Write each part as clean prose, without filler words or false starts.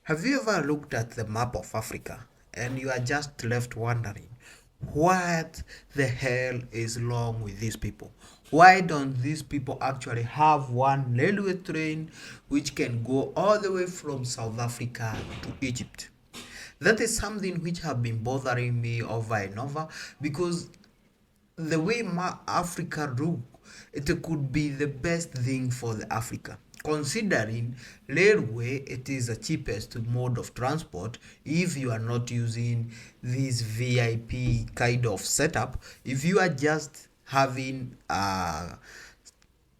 Have you ever looked at the map of Africa and you are just left wondering what the hell is wrong with these people? Why don't these people actually have one railway train which can go all the way from South Africa to Egypt? That is something which have been bothering me over and over because the way Africa look, it could be the best thing for the Africa. Considering railway, it is the cheapest mode of transport if you are not using this VIP kind of setup. If you are just having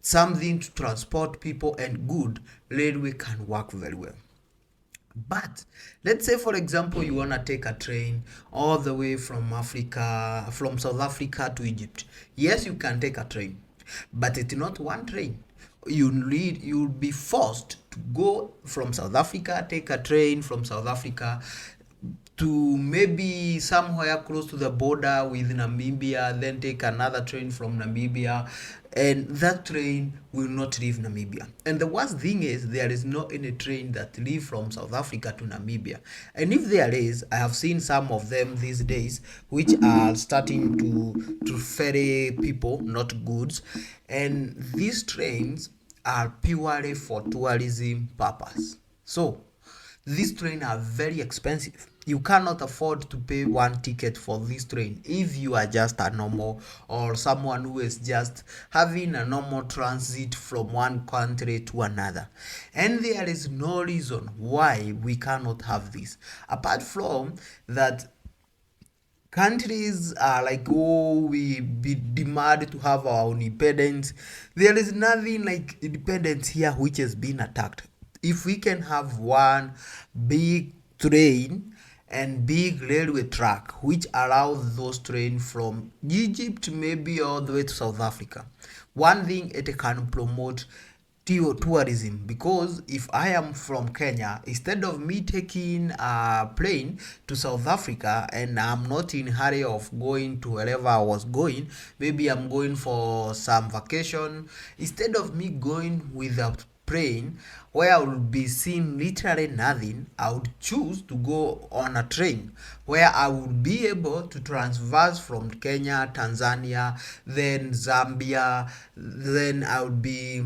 something to transport people and good, railway can work very well. But let's say, for example, you want to take a train all the way from Africa, from South Africa to Egypt. Yes, you can take a train, but it's not one train. You'll be forced to go from South Africa, take a train from South Africa to maybe somewhere close to the border with Namibia, then take another train from Namibia, and that train will not leave Namibia. And the worst thing is there is no any train that leave from South Africa to Namibia. And if there is, I have seen some of them these days which are starting to ferry people, not goods. And these trains are purely for tourism purpose. So these trains are very expensive. You cannot afford to pay one ticket for this train if you are just a normal or someone who is just having a normal transit from one country to another. And there is no reason why we cannot have this apart from that. Countries are like, oh, we be demand to have our independence. There is nothing like independence here which has been attacked. If we can have one big train and big railway track which allows those trains from Egypt maybe all the way to South Africa, one thing it can promote tourism. Because if I am from Kenya, instead of me taking a plane to South Africa and I'm not in hurry of going to wherever I was going, maybe I'm going for some vacation, instead of me going with a plane where I would be seeing literally nothing, I would choose to go on a train where I would be able to transverse from Kenya, Tanzania, then Zambia, then I would be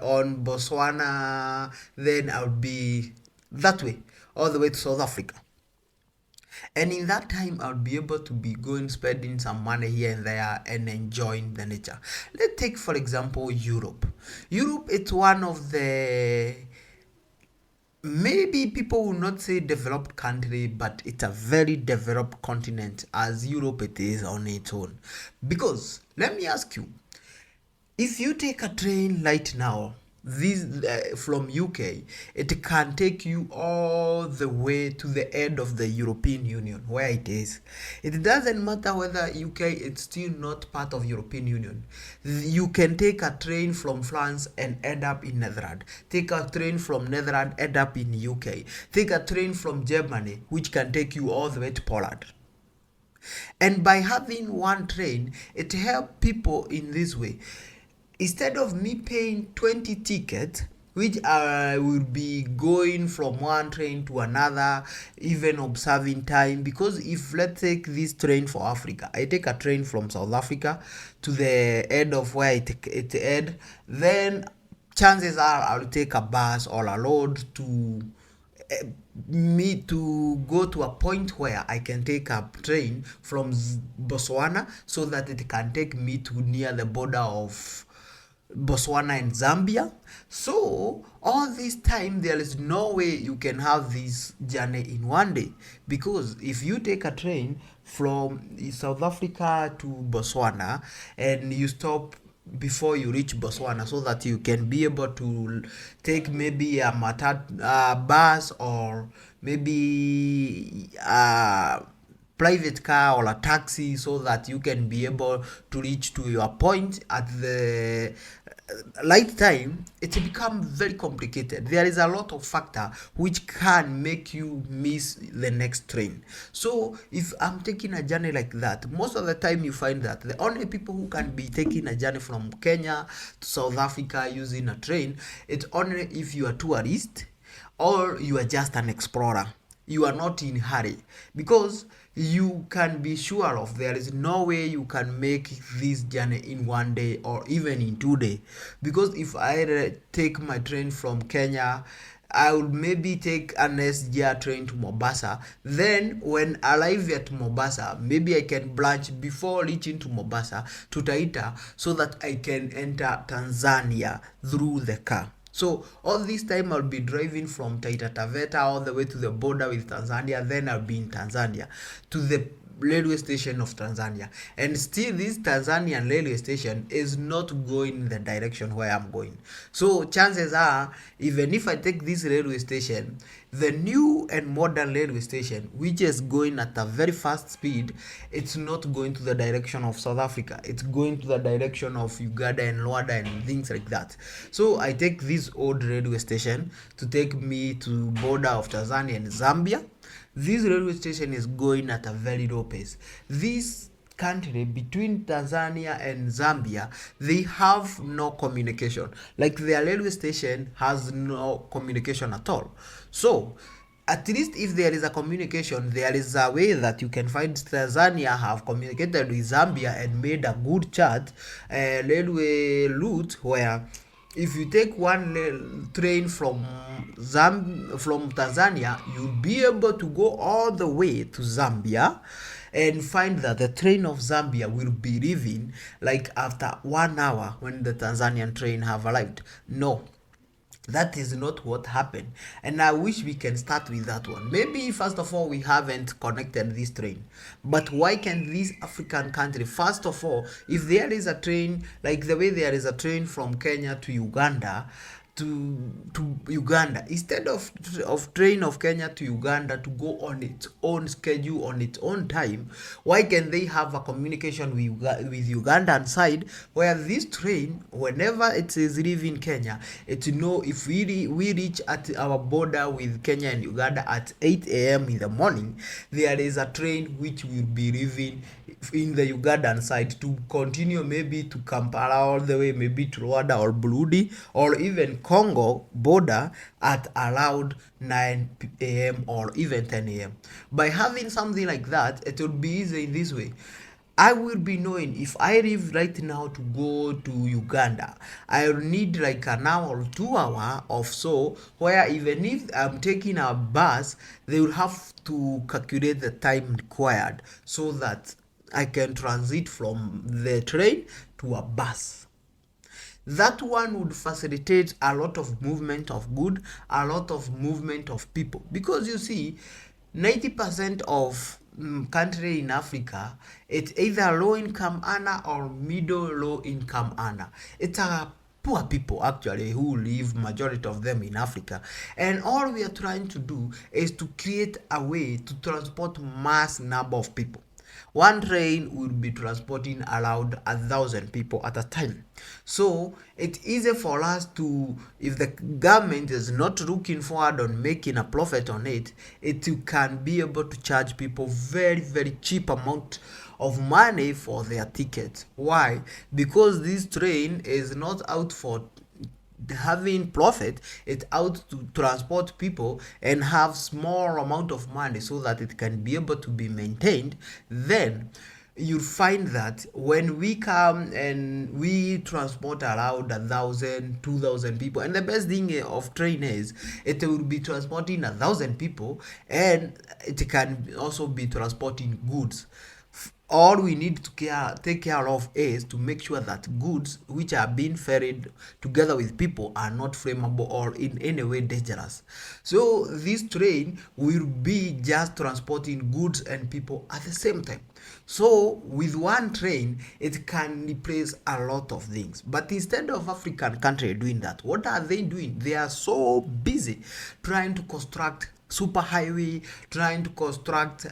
on Botswana, then I would be that way all the way to South Africa. And in that time, I would be able to be going spending some money here and there and enjoying the nature. Let's take, for example, Europe. Europe, it's one of the, maybe people will not say developed country, but it's a very developed continent as Europe it is on its own. Because let me ask you, if you take a train right now, this from UK, it can take you all the way to the end of the European Union where it is. It doesn't matter whether UK is still not part of European Union. You can take a train from France and end up in Netherlands. Take a train from Netherlands, end up in UK. Take a train from Germany, which can take you all the way to Poland. And by having one train, it helps people in this way. Instead of me paying 20 tickets, which I will be going from one train to another, even observing time. Because if let's take this train for Africa, I take a train from South Africa to the end of where it end, then chances are I'll take a bus or a road to me to go to a point where I can take a train from Botswana so that it can take me to near the border of Botswana and Zambia. So all this time there is no way you can have this journey in one day, because if you take a train from South Africa to Botswana and you stop before you reach Botswana so that you can be able to take maybe a bus or maybe a private car or a taxi so that you can be able to reach to your point at the right time, it become very complicated. There is a lot of factor which can make you miss the next train. So if I'm taking a journey like that, most of the time you find that the only people who can be taking a journey from Kenya to South Africa using a train, it's only if you are tourist, or you are just an explorer. You are not in hurry, because you can be sure of there is no way you can make this journey in 1 day or even in 2 days. Because if I take my train from Kenya, I would maybe take an SGR train to Mombasa. Then when I arrive at Mombasa, maybe I can branch before reaching to Mombasa to Taita, so that I can enter Tanzania through the car. So all this time I'll be driving from Taita Taveta all the way to the border with Tanzania. Then I'll be in Tanzania to the railway station of Tanzania, and still this Tanzanian railway station is not going in the direction where I'm going. So chances are, even if I take this railway station, the new and modern railway station, which is going at a very fast speed, it's not going to the direction of South Africa. It's going to the direction of Uganda and Rwanda and things like that. So I take this old railway station to take me to border of Tanzania and Zambia. This railway station is going at a very low pace. This country, between Tanzania and Zambia, they have no communication. Like, their railway station has no communication at all. So at least if there is a communication, there is a way that you can find Tanzania have communicated with Zambia and made a good chart railway route, where if you take one train from Tanzania, you'll be able to go all the way to Zambia and find that the train of Zambia will be leaving like after 1 hour when the Tanzanian train have arrived. No, that is not what happened, and I wish we can start with that one. Maybe first of all we haven't connected this train, but why can this African country, first of all, if there is a train, like the way there is a train from Kenya to Uganda, to Uganda, instead of train of Kenya to Uganda to go on its own schedule, on its own time, why can they have a communication with Ugandan side, where this train, whenever it is leaving Kenya, it know if we reach at our border with Kenya and Uganda at 8 a.m. in the morning, there is a train which will be leaving in the Ugandan side to continue maybe to Kampala all the way, maybe to Rwanda or Burundi or even Congo border at around 9 a.m. or even 10 a.m. By having something like that, it will be easy in this way. I will be knowing if I leave right now to go to Uganda, I'll need like an hour or 2 hours or so, where even if I'm taking a bus, they will have to calculate the time required so that I can transit from the train to a bus. That one would facilitate a lot of movement of good, a lot of movement of people, because you see 90% of country in Africa, it's either low income earner or middle low income earner. It's a poor people actually who live, majority of them, in Africa, and all we are trying to do is to create a way to transport mass number of people. One train will be transporting around 1,000 people at a time. So it's easy for us to, if the government is not looking forward on making a profit on it, it can be able to charge people very, very cheap amount of money for their tickets. Why? Because this train is not out for having profit, it's out to transport people and have small amount of money so that it can be able to be maintained. Then you'll find that when we come and we transport around 1,000, 2,000 people, and the best thing of train is it will be transporting 1,000 people, and it can also be transporting goods. All we need to take care of is to make sure that goods which are being ferried together with people are not flammable or in any way dangerous. So this train will be just transporting goods and people at the same time. So with one train, it can replace a lot of things. But instead of African country doing that, what are they doing? They are so busy trying to construct super highway, trying to construct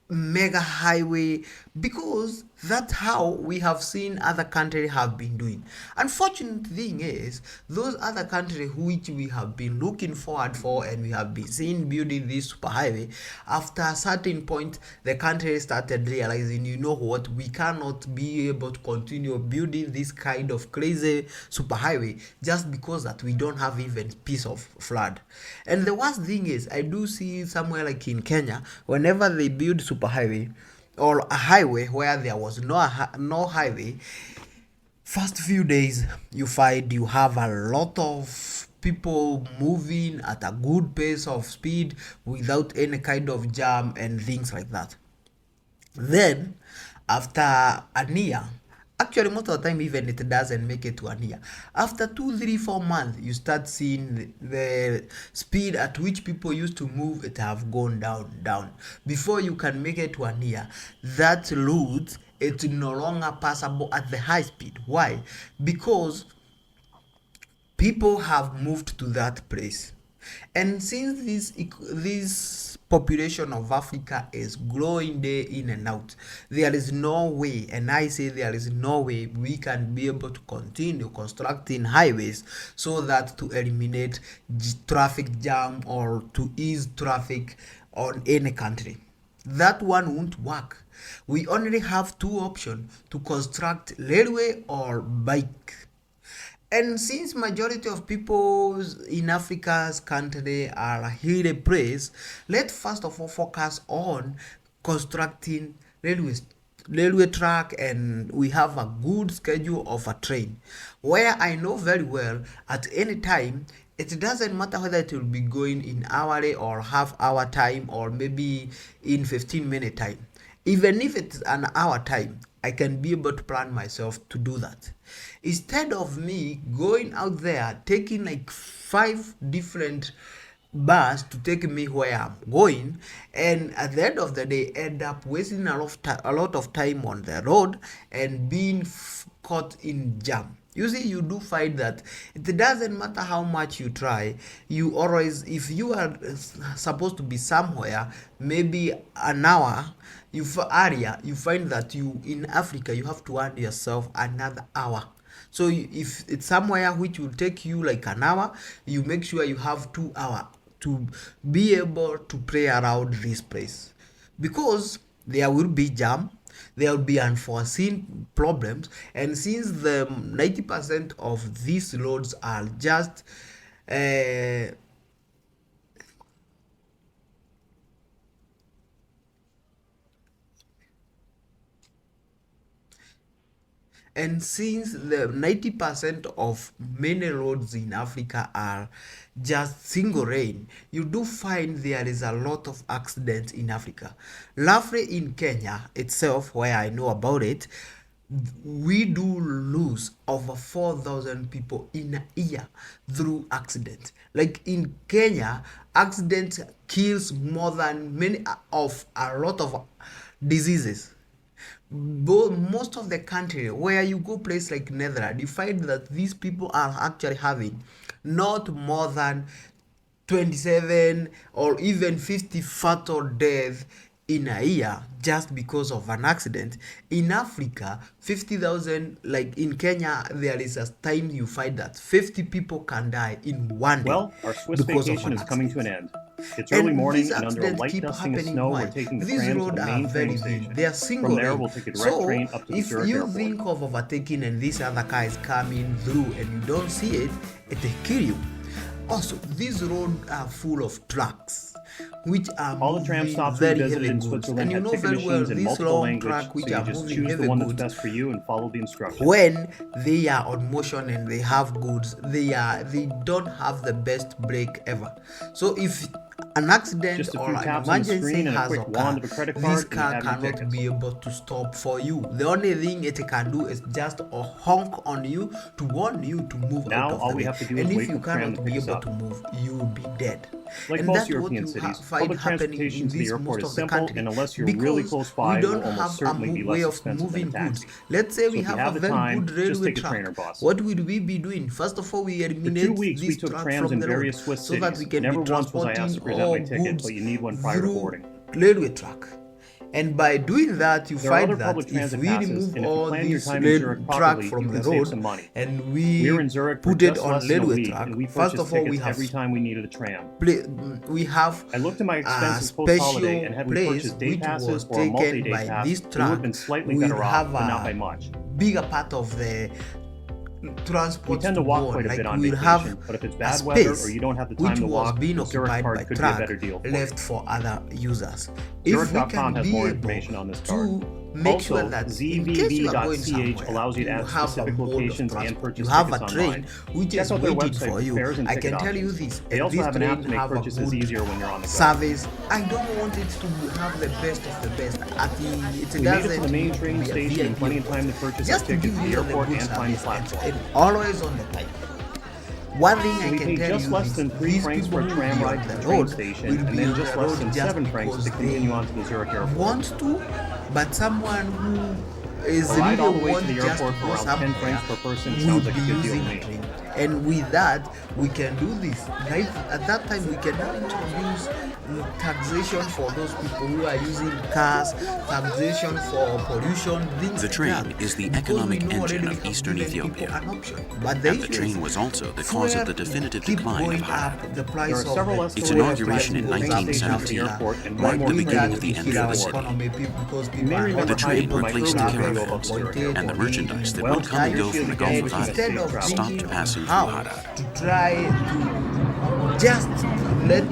mega highway, because That's how we have seen other countries have been doing. Unfortunate thing is, those other countries which we have been looking forward for and we have been seeing building this superhighway, after a certain point, the country started realizing, you know what, we cannot be able to continue building this kind of crazy superhighway just because that we don't have even piece of flood. And the worst thing is, I do see somewhere like in Kenya, whenever they build superhighway, or a highway where there was no highway, first few days you find you have a lot of people moving at a good pace of speed without any kind of jam and things like that. Then after a year, actually most of the time even it doesn't make it to a year, after 2 3 4 months you start seeing the speed at which people used to move, it have gone down. Before you can make it to a year, that route, it's no longer passable at the high speed. Why? Because people have moved to that place. And since this population of Africa is growing day in and out, there is no way, and I say there is no way, we can be able to continue constructing highways so that to eliminate traffic jam or to ease traffic on any country. That one won't work. We only have two options: to construct railway or bike. And since majority of people in Africa's country are highly praised, let's first of all focus on constructing railway track, and we have a good schedule of a train where I know very well at any time it doesn't matter whether it will be going in hourly or half hour time or maybe in 15-minute time. Even if it's an hour time, I can be able to plan myself to do that. Instead of me going out there taking like 5 different bus to take me where I'm going, and at the end of the day end up wasting a lot of time on the road and being caught in jam. You see, you do find that it doesn't matter how much you try, you always, if you are supposed to be somewhere maybe an hour area, you find that you in Africa you have to earn yourself another hour. So if it's somewhere which will take you like an hour, you make sure you have 2 hours to be able to play around this place, because there will be jam, there will be unforeseen problems, and since the 90% of these roads are just and since the 90% of many roads in Africa are just single lane, you do find there is a lot of accidents in Africa. Roughly in Kenya itself, where I know about it, we do lose over 4,000 people in a year through accidents. Like in Kenya, accidents kills more than many of a lot of diseases. Most of the country, where you go place like Netherlands, you find that these people are actually having not more than 27 or even 50 fatal deaths in a year just because of an accident. In Africa, 50,000, like in Kenya, there is a time you find that 50 people can die in one day. Well, our Swiss vacation is coming to an end. It's early morning, and under a light dusting of snow, we're taking the tram to the main train station. They are single. From there, we'll take a direct train up to the Zurich If you airport. think of overtaking and this other car is coming through and you don't see it, it will kill you. Also, these roads are full of trucks, which are all the tram stops very we visited heavy in goods. Switzerland And you had know ticket very well machines in these multiple long languages, trucks so which you are just moving choose the heavy one that's goods, best for you and follow the instructions. when they are on motion and they have goods, they don't have the best brake ever. So if an accident Just a or few an taps on the emergency screen and a has quick wand of a credit occurred, this card, and you car have your cannot tickets. be able to stop for you. The only thing it can do is just a honk on you to warn you to move Now, out of all the we way. have to do is And if wait you for the tram cannot to be pick us able up. to move, you will be dead. Like And most that's what European you cities, find public happening transportation in to the this airport most is of the simple, country, and unless you're because really close by, we will don't almost have certainly be a way less of expensive than a moving goods. taxi. Let's say So we if you have have a the very time, good just railway take a train or track. bus. What will we be doing? First of all, we For 2 eliminate weeks, we this took track trams from in the road various Swiss so that cities. we can Never be once was I asked transporting to present my all ticket, goods but you need one prior to through boarding. railway track. And by doing that, you There are find other that public if transit we passes, remove and if you all plan your this time in Zurich track properly, from you the can save road some money. and We were we in Zurich for put it just on less than a railway week, track, and we first purchased of all, we tickets have every time we needed a tram. we have I looked at my a expenses post-holiday, and special had we place purchased day which passes was or a taken multi-day by pass, this we would track. have been slightly We'll better off, have but not by a much. bigger part of the We transport tend to to walk go on. quite a Like bit on we'll have vacation, but if it's a bad weather or space you don't have the time which to was walk, being the Zurich occupied by card could be a track better deal for you. left for other users. If we Zurich.com can has be more able information on this card. to make sure Also, that in case you are going ZVV.ch somewhere, allows you to add have a specific mode of locations and transport, purchase you have a tickets train online. which Check is out their waiting website for for you. fares and I ticket can tell you options. this, They and also this have an app train to make have a purchases good easier when you're on the go. service. I don't want it to have the best of the best. We made it to the main train station in plenty of time to purchase our just to tickets give at the you the airport good and find the service platform. and always on the time. One thing I We can paid tell just you less is than 3 these francs for people a who tram will be ride on to the the train road station, will and be then on just the less road than just 7 francs to because continue they on to the Zurich airport. want to, but someone who is A ride all really the way to want the just to airport for go around 10 somewhere francs per person will sounds like be a good deal using to a me. train. And with that, we can do this. Like at that time, we can now introduce taxation for those people who are using cars, taxation for pollution, things The like train that. is the Because economic we know engine already of we have eastern given people Ethiopia. an option. But the And the issue train is, was also the cause of the definitive keep decline of going Harar. up, the price There are of several the escalators Its inauguration in from the train station to the 1917 airport, and one marked more the train beginning to of the the end of the city. You may remember The train Haifa replaced the microwave caravans, above Zurich and the Airport. merchandise that Well, would come and go Dayush from the is Gulf again of wishing us Instead Aden of safe stopped thinking passing through how Harar. to try to just let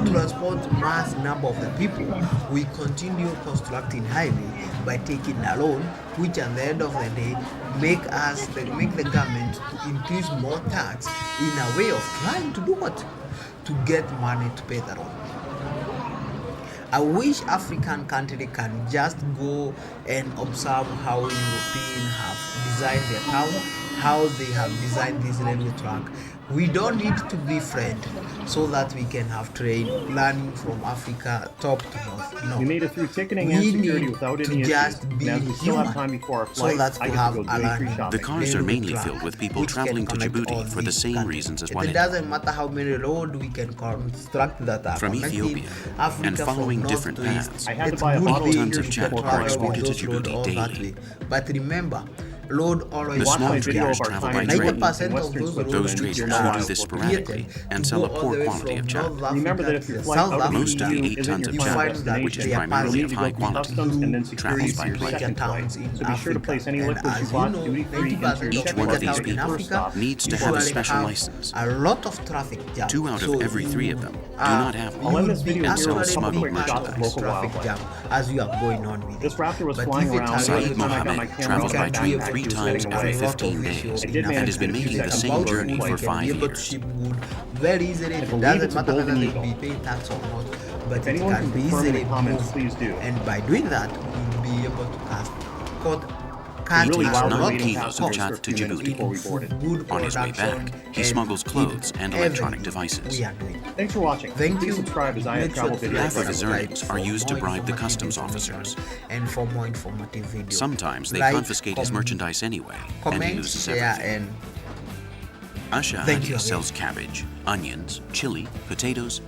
transport mass number of the people, we continue constructing highway by taking a loan, which at the end of the day make the government to increase more tax in a way of trying to do what? To get money to pay the loan. I wish African country can just go and observe how Europeans have designed their town, how they have designed this railway track. We don't need to be friends so that we can have train learning from Africa top to north. No. We made it through ticketing We and security need without to any issues. just And be as we still have human, time before our so flight, that's I to get have to go a duty-free learning. shopping. The cars are railway mainly track, filled with people which can traveling to connect Djibouti all for the these same countries. reasons as It Juanita. doesn't matter how many roads we can construct that are From connecting Ethiopia, Africa and following from north different to east. paths. I had to It's buy a good bottle of Tons beer of just jet before are flying exported over. to Djibouti all that daily. way. But remember, road always The Watch small my video traders of our travel time by in train. 90% in of Western those Switzerland. Those roads traders You'll do know why I this was sporadically and to sell go a all poor the way quality from of jet. North Remember that Africa if your to flight South out of Most of the EU 8 isn't tons your of you jet, final find that which is they are destination, you'll primarily need of to high go through quality, customs and then security travels for by your plane. second flight. towns in So be sure to Africa. place any And liquids you as bought know, duty-free into 90% your Each of one of the these town in people Africa stop needs to before have a usually special have license. a lot of traffic jam. 2 out So of every you 3 of them do are- not have you I'll one. end this will be video and here sell with actually a smuggled quick being part shot of of this local traffic wildlife. jam as you are going on with This it. raptor was But flying if it around, has so Saeed every time I got my Mohammed camera traveled got by back, train I 3 was times getting every away. 15 days I did and manage has been to making shoot the that same bird journey twice. for We can 5 be able to years. ship wood very easily. I It believe doesn't it's a matter whether golden they eagle. be paying tax or not, but If it anyone can can be confirm in easily the comments, moved. please do. And by doing that, we'll be able to cut Really takes wild 9 waiting kilos of passengers jet for a to few minutes Djibouti. before we boarded. good On his way production back, he and smuggles clothes and electronic everything devices. we are doing. Thanks for watching. Thank Please you. subscribe as I have Make sure travel to videos like Half of his regularly. earnings for are used to more bribe the informative customs information officers. and for more informative videos. Sometimes they Like, confiscate his merchandise anyway, and he comment, loses share, everything. and Asha Thank you Hadi again. sells cabbage, onions, chili, potatoes,